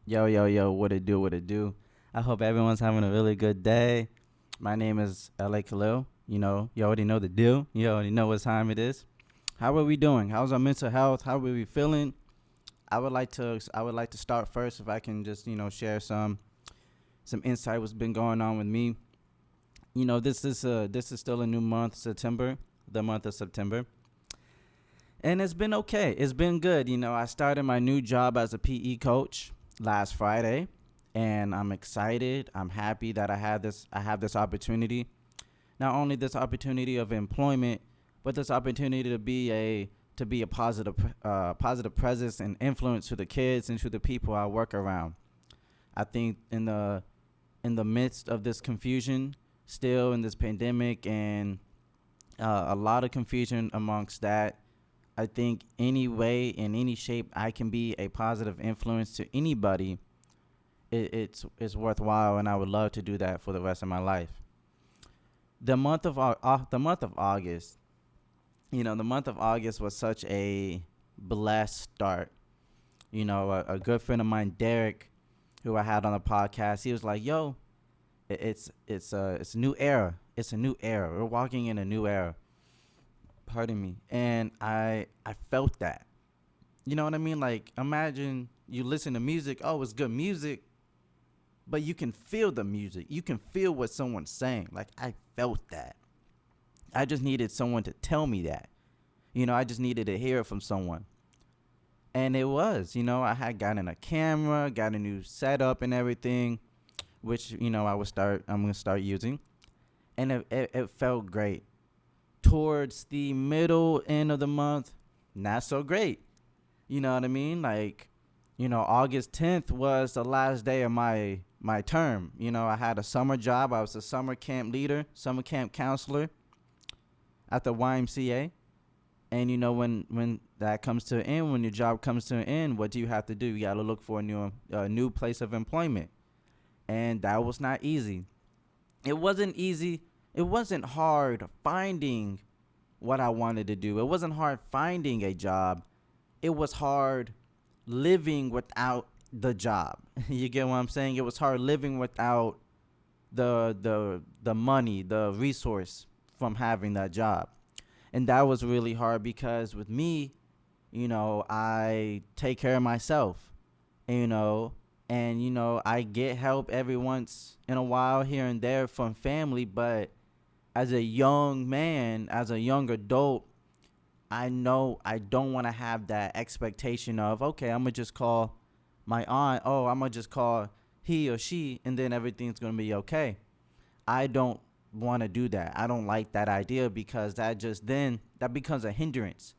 Yo, what it do, what it do. I hope everyone's having a really good day. My name is L.A Khalil. You already know the deal. You already know what time it is. How are we doing? How's our mental health? How are we feeling? I would like to start first if I can just, share some insight what's been going on with me. This is still a new month, September, the month of September. And it's been okay. It's been good. I started my new job as a PE coach last Friday, and I'm excited. I'm happy that I have this opportunity. Not only this opportunity of employment, but this opportunity to be a positive presence and influence to the kids and to the people I work around. I think in the midst of this confusion, still in this pandemic, and a lot of confusion amongst that, I think any way, in any shape, I can be a positive influence to anybody. It's worthwhile, and I would love to do that for the rest of my life. The month of August, the month of August was such a blessed start. A good friend of mine, Derek, who I had on the podcast, he was like, "Yo, it's a new era. It's a new era. We're walking in a new era." Pardon me. And I felt that. You know what I mean? Like, imagine you listen to music. Oh, it's good music, but you can feel the music. You can feel what someone's saying. Like, I felt that. I just needed someone to tell me that. I just needed to hear it from someone. And it was, I had gotten a camera, got a new setup and everything, which, I'm going to start using. And it felt great. Towards the middle end of the month, not so great. You know what I mean? Like, August 10th was the last day of my term. I had a summer job. I was a summer camp leader, summer camp counselor at the YMCA. And when that comes to an end, when your job comes to an end, what do you have to do? You got to look for a new place of employment. And that was not easy. It wasn't easy. It wasn't hard finding what I wanted to do. It wasn't hard finding a job. It was hard living without the job. You get what I'm saying? It was hard living without the money, the resource from having that job. And that was really hard because with me, I take care of myself, and I get help every once in a while here and there from family, but as a young man, as a young adult, I know I don't want to have that expectation of, okay, I'm going to just call my aunt. Oh, I'm going to just call he or she, and then everything's going to be okay. I don't want to do that. I don't like that idea because that becomes a hindrance.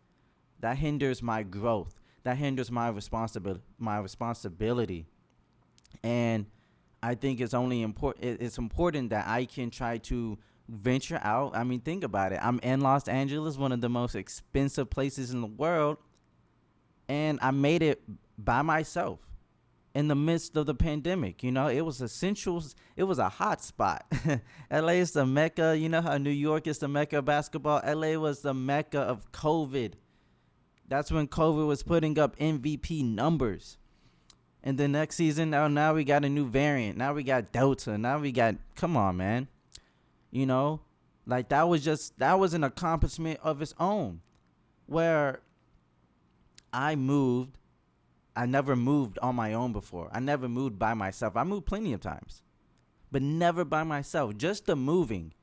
That hinders my growth. That hinders my responsibility. And I think it's only important. It's important that I can try to venture out. I mean, think about it. I'm in Los Angeles, one of the most expensive places in the world, and I made it by myself in the midst of the pandemic. It was essentials. It was a hot spot. LA is the mecca. You know how New York is the mecca of basketball? LA was the mecca of COVID. That's when COVID was putting up MVP numbers. And the next season, now we got a new variant. Now we got Delta. Now we got, come on, man. Like that was an accomplishment of its own, where I never moved on my own before. I never moved by myself. I moved plenty of times, but never by myself. Just the moving.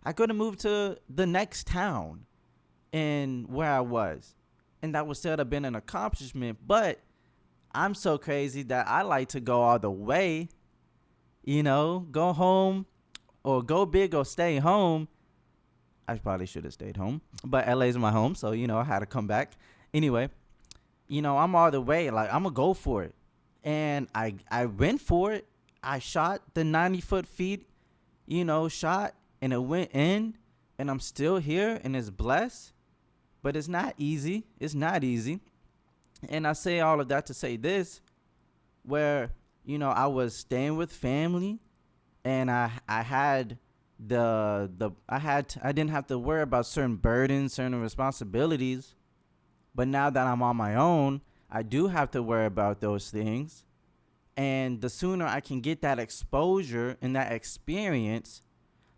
I could have moved to the next town and where I was, and that would still have been an accomplishment. But I'm so crazy that I like to go all the way, go home or go big or stay home. I probably should have stayed home, but LA's my home, so, I had to come back. Anyway, I'm all the way. Like, I'm going to go for it. And I went for it. I shot the 90-foot feet, shot, and it went in, and I'm still here, and it's blessed. But it's not easy. It's not easy. And I say all of that to say this, where, I was staying with family, and I didn't have to worry about certain burdens, certain responsibilities. But now that I'm on my own, I do have to worry about those things. And the sooner I can get that exposure and that experience,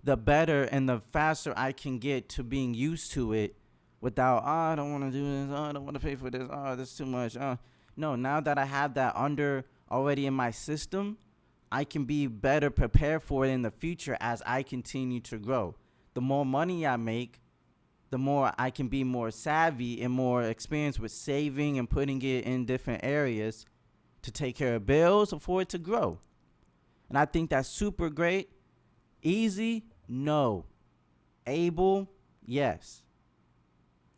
the better and the faster I can get to being used to it without, I don't want to do this, I don't want to pay for this, this is too much. No, now that I have that under already in my system, I can be better prepared for it in the future as I continue to grow. The more money I make, the more I can be more savvy and more experienced with saving and putting it in different areas to take care of bills or for it to grow. And I think that's super great. Easy? No. Able? Yes.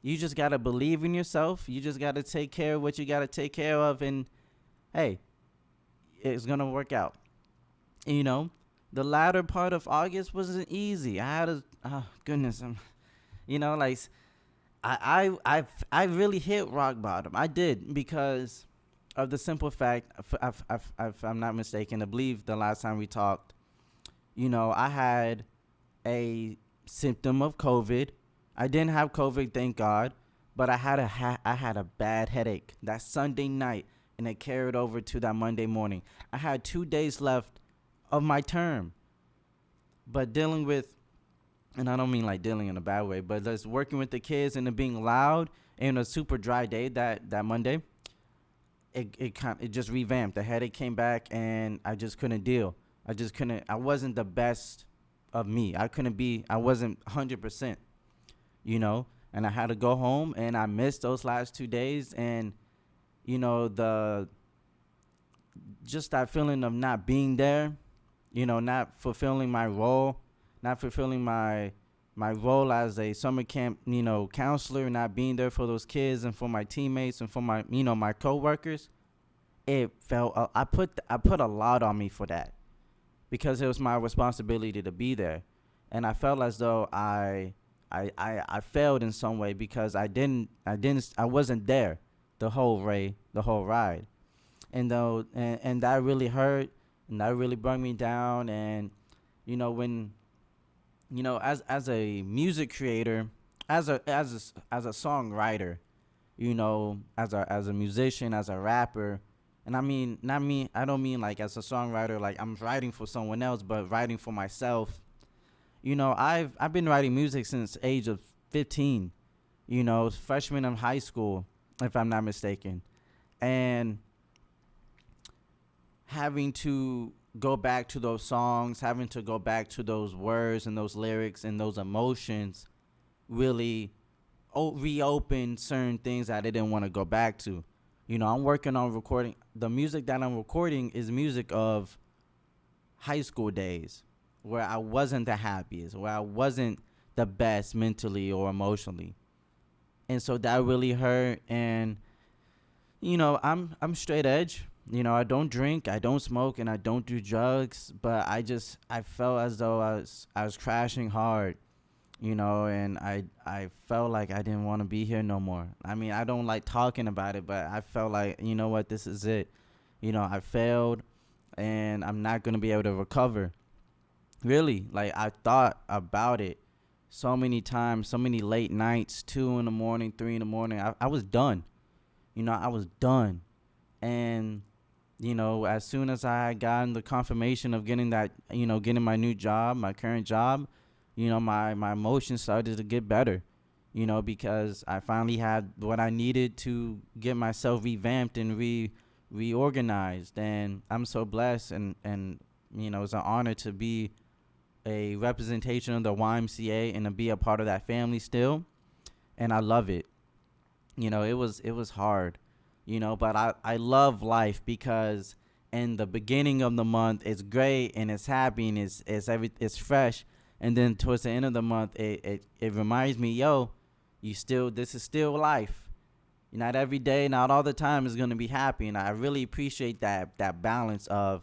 You just got to believe in yourself. You just got to take care of what you got to take care of. And, hey, it's going to work out. You know, the latter part of August wasn't easy. I had a, goodness. You know, like, I really hit rock bottom. I did, because of the simple fact, if I'm not mistaken, I believe the last time we talked, you know, I had a symptom of COVID. I didn't have COVID, thank God, but I had a bad headache that Sunday night, and it carried over to that Monday morning. I had 2 days left of my term, but dealing with, and I don't mean like dealing in a bad way, but just working with the kids and it being loud and a super dry day that Monday, it just revamped. The headache came back and I just couldn't deal. I wasn't the best of me. I wasn't 100%, you know, and I had to go home, and I missed those last 2 days. And, you know, just that feeling of not being there, you know, not fulfilling my role, not fulfilling my role as a summer camp, you know, counselor, not being there for those kids and for my teammates and for my, you know, my coworkers. It felt, I put a lot on me for that, because it was my responsibility to be there. And I felt as though I failed in some way, because I wasn't there the whole ride. And though, and that really hurt, and that really brought me down. And, you know, when, you know, as a music creator, as a songwriter, you know, as a musician, as a rapper, and I don't mean like as a songwriter, like I'm writing for someone else, but writing for myself. You know, I've been writing music since the age of 15, you know, freshman in high school, if I'm not mistaken. And having to go back to those songs, having to go back to those words and those lyrics and those emotions really reopened certain things that I didn't want to go back to. You know, I'm working on recording. The music that I'm recording is music of high school days, where I wasn't the happiest, where I wasn't the best mentally or emotionally. And so that really hurt. And, you know, I'm straight edge. You know, I don't drink, I don't smoke, and I don't do drugs, but I felt as though I was crashing hard, you know, and I felt like I didn't want to be here no more. I mean, I don't like talking about it, but I felt like, you know what, this is it. You know, I failed, and I'm not going to be able to recover. Really, like, I thought about it so many times, so many late nights, 2 in the morning, 3 in the morning. I was done. You know, I was done. And, you know, as soon as I had gotten the confirmation of getting that, you know, getting my new job, my current job, you know, my emotions started to get better, you know, because I finally had what I needed to get myself revamped and reorganized. And I'm so blessed, and you know, it's an honor to be a representation of the YMCA and to be a part of that family still. And I love it. You know, it was hard, you know, but I love life, because in the beginning of the month it's great and it's happy and it's fresh, and then towards the end of the month it reminds me, yo, this is still life. Not every day, not all the time is going to be happy. And I really appreciate that balance of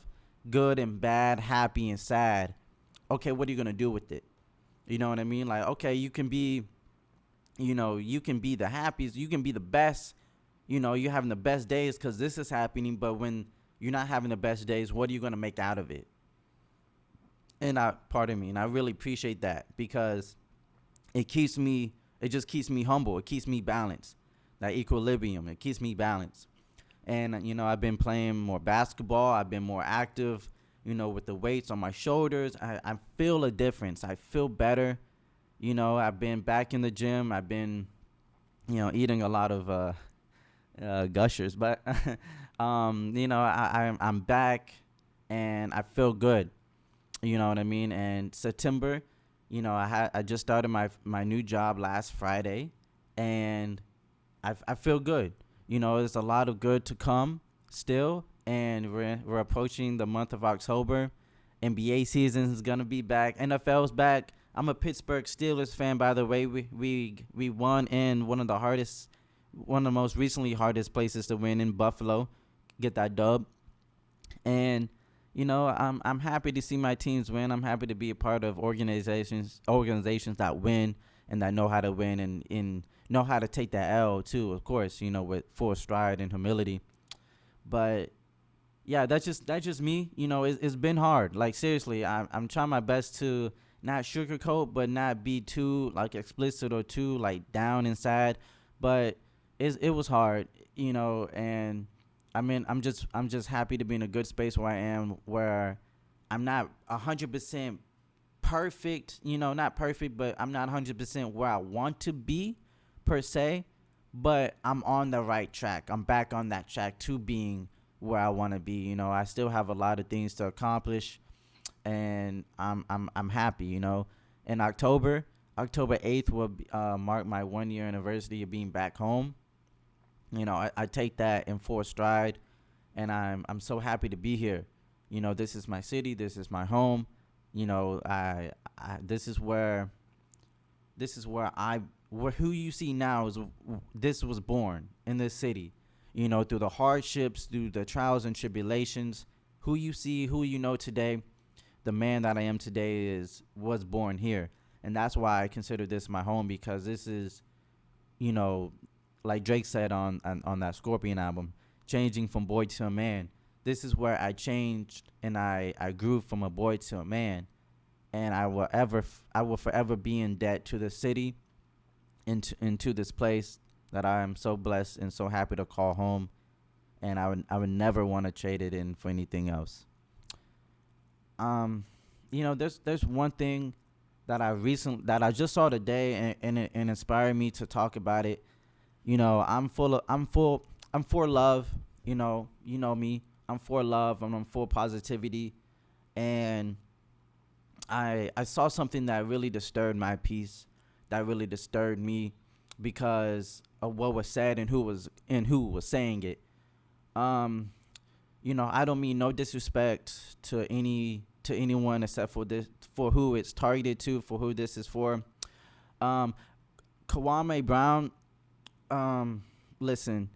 good and bad, happy and sad. Okay, what are you going to do with it? You know what I mean? Like, okay, you can be the happiest, you can be the best, you know, you're having the best days because this is happening. But when you're not having the best days, what are you going to make out of it? And I really appreciate that, because it just keeps me humble. It keeps me balanced. That equilibrium, it keeps me balanced. And, I've been playing more basketball. I've been more active, with the weights on my shoulders. I feel a difference. I feel better. I've been back in the gym. I've been, eating a lot of gushers. But, I'm back and I feel good. You know what I mean? And September, I just started my new job last Friday, and I feel good. There's a lot of good to come still, and we're approaching the month of October. NBA season is gonna be back. NFL's back. I'm a Pittsburgh Steelers fan, by the way. We won in one of the most recently hardest places to win in Buffalo. Get that dub. And I'm happy to see my teams win. I'm happy to be a part of organizations that win and that know how to win and know how to take that L too, of course, with full stride and humility. But yeah, that's just me. It's been hard. Like, seriously, I'm trying my best to not sugarcoat, but not be too like explicit or too like down inside. But it was hard, and I'm just happy to be in a good space where I am, where I'm not 100% perfect, not perfect, but I'm not 100% where I want to be per se, but I'm on the right track. I'm back on that track to being where I want to be. I still have a lot of things to accomplish, and I'm happy. In October 8th will mark my 1 year anniversary of being back home. I take that in full stride, and I'm so happy to be here. This is my city. This is my home. This is where who you see now this was born in this city. Through the hardships, through the trials and tribulations. Who you see, who today, the man that I am today was born here, and that's why I consider this my home, because this is, like Drake said on that Scorpion album, changing from boy to a man. This is where I changed and I grew from a boy to a man, and I will forever be in debt to the city, into this place that I am so blessed and so happy to call home, and I would never want to trade it in for anything else. There's one thing that I just saw today, and it inspired me to talk about it. I'm for love. You know me. I'm for love. I'm for positivity, and I saw something that really disturbed my peace, that really disturbed me, because of what was said and who was saying it. I don't mean no disrespect to anyone except for who it's targeted to, for who this is for. Kwame Brown. Listen,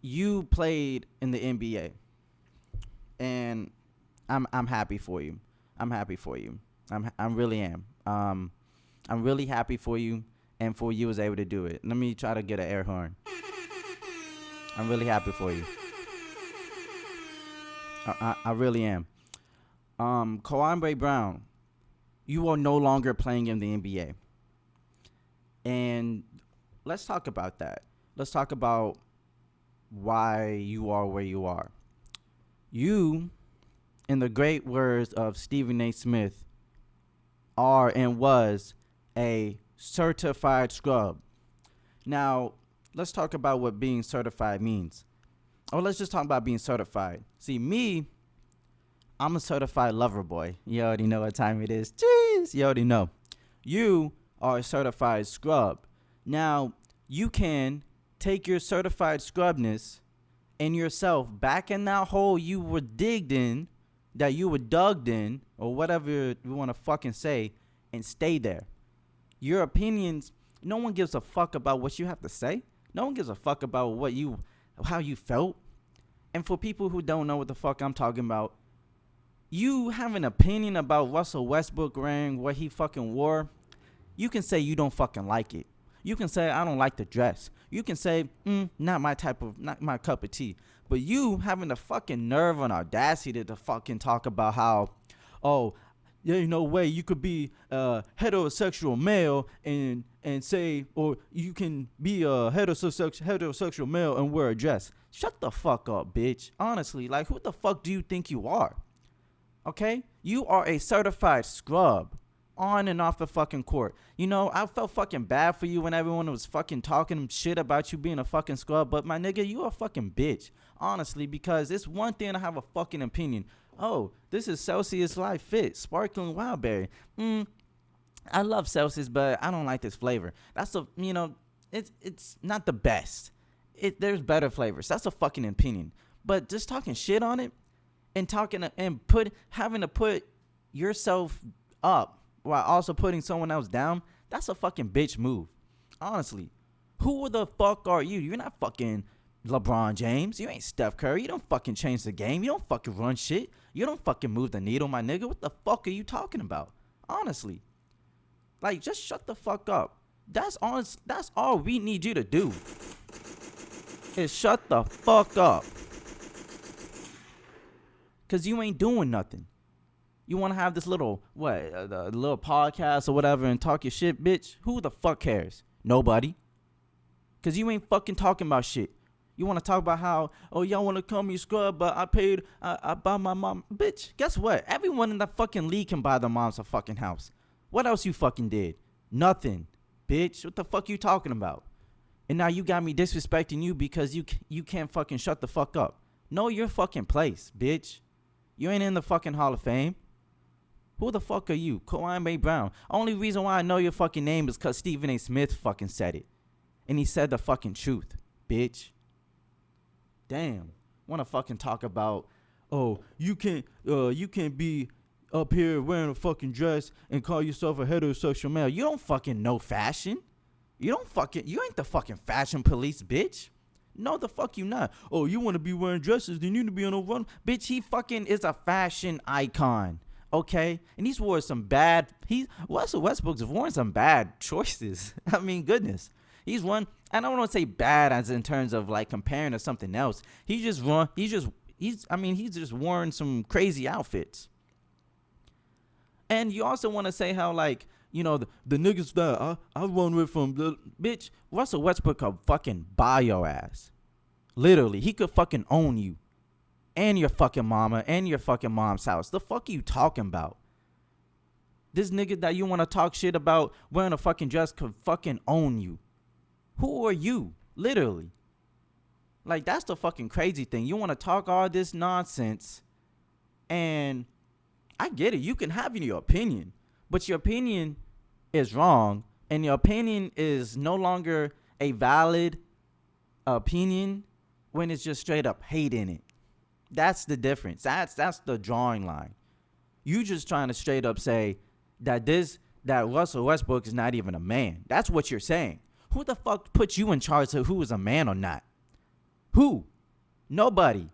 you played in the NBA, and I'm happy for you. I'm happy for you. I really am. I'm really happy for you, and for you was able to do it. Let me try to get an air horn. I'm really happy for you. I really am. Kwame Brown, you are no longer playing in the NBA, and let's talk about that. Let's talk about why you are where you are. You, in the great words of Stephen A. Smith, are and was a certified scrub. Now, let's talk about what being certified means. Or let's just talk about being certified. See, me, I'm a certified lover boy. You already know what time it is. Jeez, you already know. You are a certified scrub. Now, you can take your certified scrubness and yourself back in that hole you were digged in, that you were dug in, or whatever you want to fucking say, and stay there. Your opinions, no one gives a fuck about what you have to say. No one gives a fuck about how you felt. And for people who don't know what the fuck I'm talking about, you have an opinion about Russell Westbrook wearing what he fucking wore. You can say you don't fucking like it. You can say, I don't like the dress. You can say, not my cup of tea. But you having the fucking nerve and audacity to fucking talk about how, there ain't no way you could be a heterosexual male and say, or you can be a heterosexual male and wear a dress. Shut the fuck up, bitch. Honestly, like, who the fuck do you think you are? Okay? You are a certified scrub on and off the fucking court. You know, I felt fucking bad for you when everyone was fucking talking shit about you being a fucking scrub, but my nigga, you a fucking bitch. Honestly, because it's one thing to have a fucking opinion. Oh, this is Celsius Life Fit Sparkling Wildberry. I love Celsius, but I don't like this flavor. That's a, you know, it's not the best. There's better flavors. That's a fucking opinion. But just talking shit on it and having to put yourself up while also putting someone else down, that's a fucking bitch move. Honestly, who the fuck are you? You're not fucking LeBron James. You ain't Steph Curry. You don't fucking change the game. You don't fucking run shit. You don't fucking move the needle, my nigga. What the fuck are you talking about? Honestly. Like, just shut the fuck up. That's all we need you to do. Is shut the fuck up. Cause you ain't doing nothing. You want to have this little little podcast or whatever and talk your shit, bitch? Who the fuck cares? Nobody. Cause you ain't fucking talking about shit. You want to talk about how, oh, y'all want to call me scrub, but I buy my mom. Bitch, guess what? Everyone in the fucking league can buy their moms a fucking house. What else you fucking did? Nothing, bitch. What the fuck you talking about? And now you got me disrespecting you because you can't fucking shut the fuck up. Know your fucking place, bitch. You ain't in the fucking Hall of Fame. Who the fuck are you? Kwame Brown. Only reason why I know your fucking name is because Stephen A. Smith fucking said it. And he said the fucking truth, bitch. Damn. Want to fucking talk about, oh, you can't be up here wearing a fucking dress and call yourself a heterosexual male. You don't fucking know fashion. You ain't the fucking fashion police, bitch. No, the fuck you not. Oh, you want to be wearing dresses, then you need to be on a run. Bitch, he fucking is a fashion icon. Okay? And Russell Westbrook's worn some bad choices. I mean, goodness. He's one, I don't want to say bad as in terms of like comparing to something else. He's just worn some crazy outfits. And you also want to say how, like, you know, the niggas that I run with from the bitch, Russell Westbrook could fucking buy your ass. Literally, he could fucking own you. And your fucking mama and your fucking mom's house. The fuck are you talking about? This nigga that you want to talk shit about wearing a fucking dress could fucking own you. Who are you? Literally. Like, that's the fucking crazy thing. You want to talk all this nonsense, and I get it. You can have your opinion, but your opinion is wrong, and your opinion is no longer a valid opinion when it's just straight up hate in it. That's the difference. That's the drawing line. You just trying to straight up say that Russell Westbrook is not even a man. That's what you're saying. Who the fuck put you in charge of who is a man or not? Who? Nobody.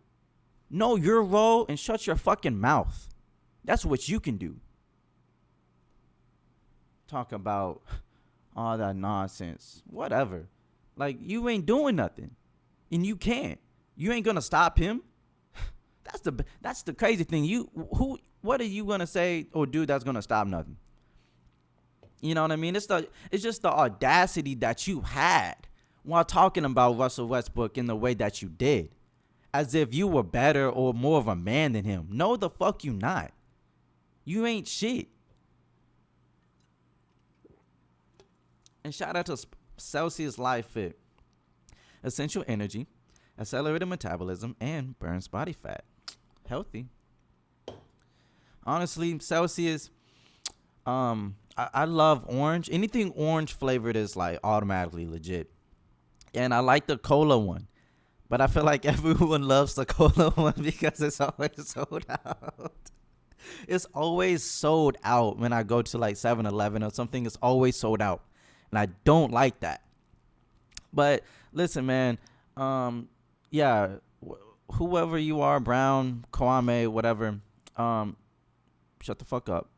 Know your role and shut your fucking mouth. That's what you can do. Talk about all that nonsense. Whatever. Like, you ain't doing nothing. And you can't. You ain't gonna stop him. That's the crazy thing. What are you gonna say or do that's gonna stop nothing? You know what I mean? It's just the audacity that you had while talking about Russell Westbrook in the way that you did. As if you were better or more of a man than him. No, the fuck you not. You ain't shit. And shout out to Celsius Life Fit. Essential energy, accelerated metabolism, and burns body fat. Healthy. Honestly, Celsius, I love orange. Anything orange flavored is like automatically legit. And I like the cola one. But I feel like everyone loves the cola one because it's always sold out. It's always sold out when I go to like 7-Eleven or something. It's always sold out. And I don't like that. But listen, man. Yeah. Whoever you are, Brown, Kwame, whatever. Shut the fuck up.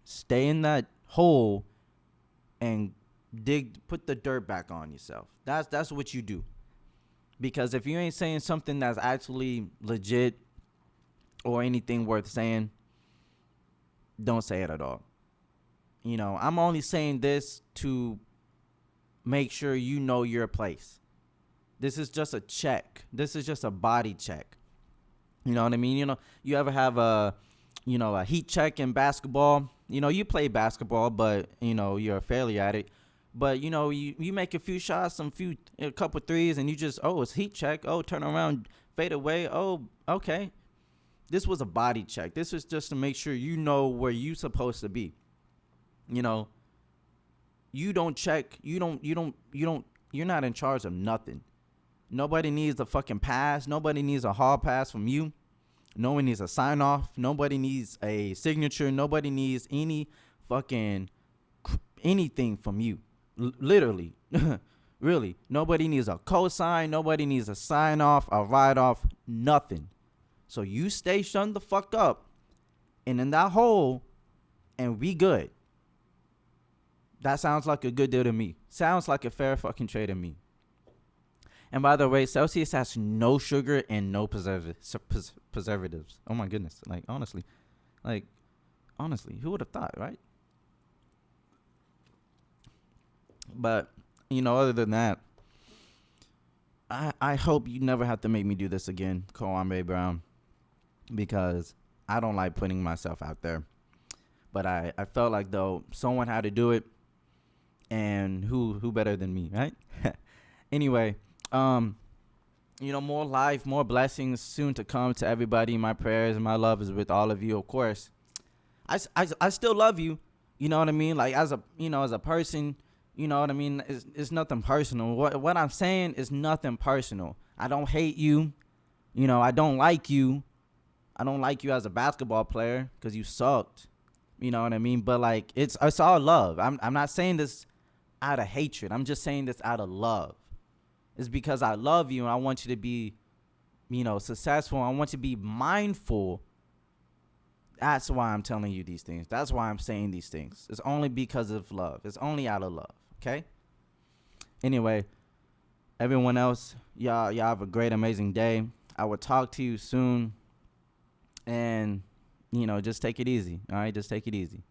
Stay in that hole and put the dirt back on yourself. That's what you do. Because if you ain't saying something that's actually legit or anything worth saying, don't say it at all. I'm only saying this to make sure you know your place. This is just a check. This is just a body check. You know what I mean? You ever have a heat check in basketball? You play basketball, but, you're a failure at it. But, you make a few shots, a couple threes, and you just, it's heat check. Oh, turn around, fade away. Oh, okay. This was a body check. This was just to make sure you know where you're supposed to be. You don't check. You're not in charge of nothing. Nobody needs a fucking pass. Nobody needs a hall pass from you. No one needs a sign off. Nobody needs a signature. Nobody needs any fucking anything from you. Literally. Really. Nobody needs a cosign. Nobody needs a sign off, a write off, nothing. So you stay shut the fuck up and in that hole and we good. That sounds like a good deal to me. Sounds like a fair fucking trade to me. And by the way, Celsius has no sugar and no preservatives. Oh my goodness. Honestly, who would have thought, right? But, other than that, I hope you never have to make me do this again, Kwame Brown, because I don't like putting myself out there. But I felt like, though, someone had to do it, and who better than me, right? Anyway, more life, more blessings soon to come to everybody. My prayers and my love is with all of you, of course. I still love you, you know what I mean? As a person, you know what I mean? It's nothing personal. What I'm saying is nothing personal. I don't hate you. I don't like you. I don't like you as a basketball player because you sucked. You know what I mean? But it's all love. I'm not saying this out of hatred. I'm just saying this out of love. It's because I love you and I want you to be, successful. I want you to be mindful. That's why I'm telling you these things. That's why I'm saying these things. It's only because of love. It's only out of love. Okay? Anyway, everyone else, y'all have a great, amazing day. I will talk to you soon. And, just take it easy. All right? Just take it easy.